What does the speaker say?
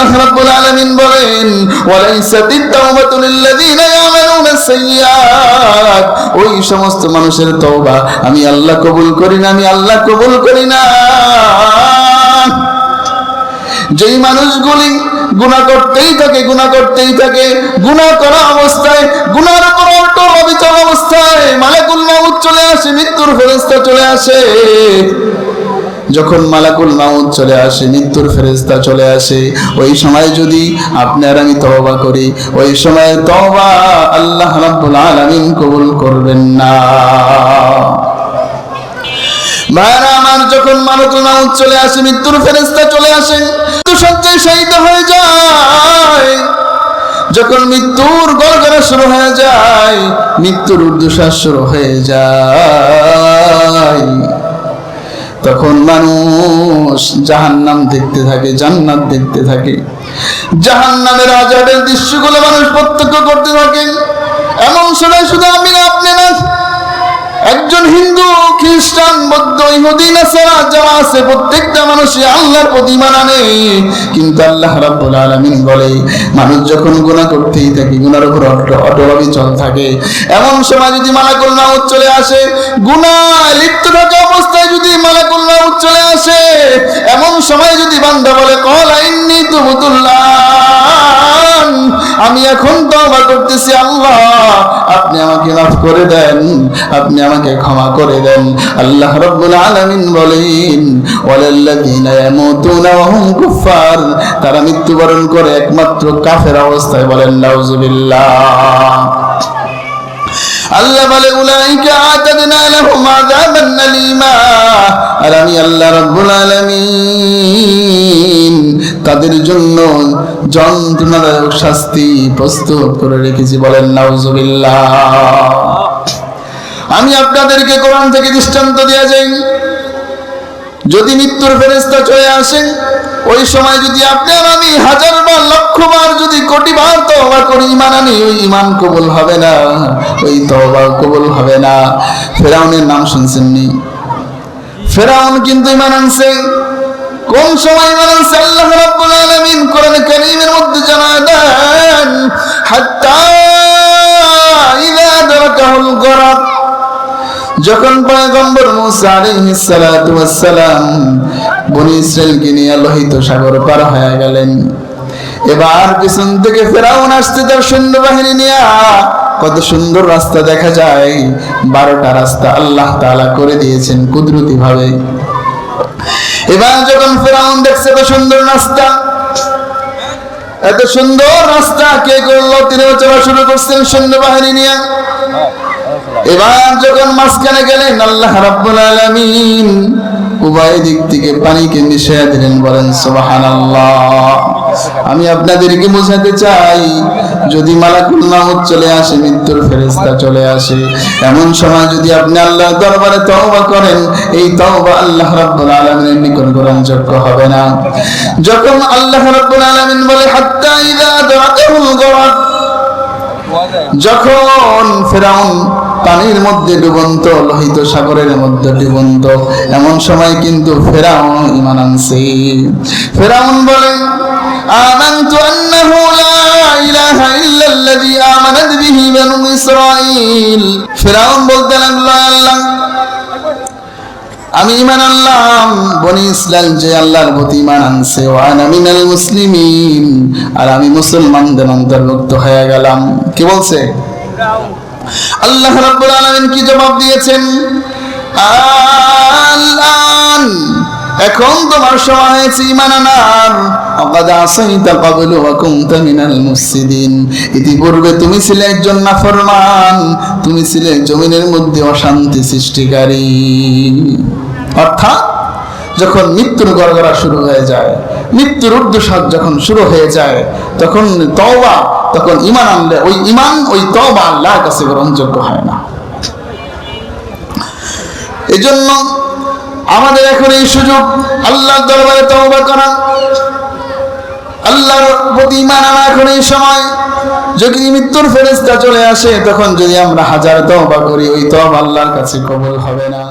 আল্লাহ রাব্বুল আলামিন বলেন ওয়ালাইসাতিত তাওবাতু লিল্লাযিনা ইয়ামালুনা সাইয়্যাত, ওই সমস্ত মানুষের তওবা আমি আল্লাহ কবুল করি না, আমি আল্লাহ কবুল করি না। যেই মানুষগুলি গুনাহ করতেই থাকে, গুনাহ করতেই থাকে, গুনাহ করা অবস্থায়, গুনার উপর অবিচল অবস্থায় মালাকুল মাউত চলে আসে, মৃত্যুর ফেরেশতা চলে আসে। যখন মালাকুল মাউত চলে আসে, মৃত্যুর ফেরেশতা চলে আসে, ওই সময় যদি আপনি আর আমি তওবা করি, ওই সময় তওবা আল্লাহ রাব্বুল আলামিন কবুল করবেন না। ভাইরা আমার, যখন মালাকুল মাউত চলে আসে, মৃত্যুর ফেরেশতা চলে আসে, মৃত্যু সজ্জায় শহীদ হয়ে যায়। যখন মৃত্যুর গড়গড়া শুরু হয়ে যায়, মৃত্যুর ঊর্ধ্বশ্বাস শুরু হয়ে যায়, তখন মানুষ জাহান্নাম দেখতে থাকে, জান্নাত দেখতে থাকে। জাহান্নামের আযাবের দৃশ্যগুলো মানুষ প্রত্যক্ষ করতে থাকে। এমন সময় শুধু আমি না, আপনি না, একজন হিন্দু, খ্রিস্টান, বৌদ্ধ, ইহুদি, নাসারা যারা আছে প্রত্যেকটা মানুষই আল্লাহর প্রতি ঈমান আনে। কিন্তু আল্লাহ রাব্বুল আলামিন বলে মানুষ যখন গুনাহ করতেই থাকে, গুনার উপর অটল অবিচল থাকে, এমন সময় যদি মালাকুল মাউত চলে আসে, গুনাহ লিপ্ত থাকা অবস্থায় যদি মালাকুল মাউত চলে আসে, এমন সময় যদি বান্দা বলে ক্বালা ইন্নী তুবতুল্লাহ, আমি এখন তওবা করতেছি, আল্লাহ আপনি আমাকে মাফ করে দেন, আপনি আমাকে ক্ষমা করে দেন। আল্লাহ রাব্বুল আলামিন বলেন ওয়ালাল্লাযীনা ইয়ামুতুনা ওয়া হুম কুফার, তারা মৃত্যুবরণ করে একমাত্র কাফের অবস্থায়। বলেন নাউযুবিল্লাহ। আল্লাহ বলে উলাইকা আতাদনা লাহুম আযাবান আলীমা, আর আমি আল্লাহ রাব্বুল আলামিন তাদের জন্য যন্ত্রণাদায়ক শাস্তি প্রস্তুত করে রেখেছি। বলেন নাউযুবিল্লাহ। আমি আপনাদেরকে কোরআন থেকে দৃষ্টান্ত দিয়ে যাই, যদি মৃত্যুর ফেরেশতা চলে আসে, ওই সময় যদি আপনি আর আমি হাজারবার, লক্ষবার, যদি কোটিবার তওবা করি, ঈমান আনি, ওই ঈমান কবুল হবে না, ওই তওবা কবুল হবে না। ফেরাউনের নাম শুনছেন নি? ফেরাউন কিন্তু ঈমান আনছে। কোন সময় ঈমান আনছে? আল্লাহ রাব্বুল আলামিন কোরআনে কারীমের মধ্যে জানায় দেন হাত্তা ইযা আদরাকাহুল গরাক, যখন পয়গম্বর মুসা আলাইহিস সালাতু ওয়াস সালাম বনি ইসরাইলকে নিয়ে লোহিত সাগর পার হয়ে গেলেন, এবার পিছন থেকে ফেরাউন আসছে তার সৈন্যবাহিনী নিয়ে। কত সুন্দর রাস্তা দেখা যায়, 12টা রাস্তা আল্লাহ তাআলা করে দিয়েছেন কুদরতি ভাবে। এবার যখন ফেরাউন দেখছে এত সুন্দর রাস্তা, এত সুন্দর রাস্তা কে করলো, তিনিও চলা শুরু করছেন সৈন্যবাহিনী নিয়ে। এবার যখন মাঝখানে গেলেন, আল্লাহ রাব্বুল আলামিন উভয় দিক থেকে পানিকে মিশিয়ে দিলেন। বলেন সুবহানাল্লাহ। আমি আপনাদেরকে বোঝাতে চাই, যদি মালাকুল মাউত চলে আসে, মৃত্যুর ফেরেশতা চলে আসে, এমন সময় যদি আপনি আল্লাহর দরবারে তওবা করেন, এই তওবা আল্লাহ রাব্বুল আলামিনের নিকট গ্রহণযোগ্য হবে না। যখন আল্লাহ রাব্বুল আলামিন বলে হাত্তা ইযা আদরাকাহুল গরাক, যখন ফেরাউন পানির মধ্যে ডুবন্ত, লোহিত সাগরের মধ্যে ডুবন্ত, এমন সময় কিন্তু ফেরাউন ঈমান আনছে। ফেরাউন বলে আমানতু আন্নাহু লা ইলাহা ইল্লাল্লাযী আমানাত বিহি বানু ইসরাঈল। ফেরাউন বলতে লাগলো, আল্লাহ আমি ঈমান আনলাম, বনি ইসরাঈল যে আল্লাহর প্রতি ঈমান আনছে, ওয়া আনা মিনাল মুসলিমিন, আর আমি মুসলমানদের অন্তর্ভুক্ত হয়ে গেলাম। কি বলছে? আল্লাহ রাব্বুল আলামিন কি জবাব দিয়েছেন? আল-আন, এখন তোমার সময় হয়েছে ঈমান আনার। ওয়াকাদ আসাইতা ক্বাবলু ওয়া কুনতা মিনাল মুফসিদিন, ইতিপূর্বে তুমি ছিলে একজন নাফরমান, তুমি ছিলে জমিনের মধ্যে অশান্তি সৃষ্টিকারী। অর্থাৎ যখন মৃত্যুর গড়গড়া শুরু হয়ে যায়, মৃত্যুর ঊর্ধ্বশ্বাস যখন শুরু হয়ে যায়, তখন তওবা, তখন ঈমান আনলে ওই ঈমান, ওই তওবা আল্লাহর কাছে গ্রহণযোগ্য হয় না। এজন্য আমাদের এখন এই সুযোগ, আল্লাহর দরবারে তওবা করা, আল্লাহর প্রতি ঈমান আনা। এখন এই সময় যদি মৃত্যুর ফেরেশতা চলে আসে, তখন যদি আমরা হাজার তওবা করি, ওই তওবা আল্লাহর কাছে কবুল হবে না।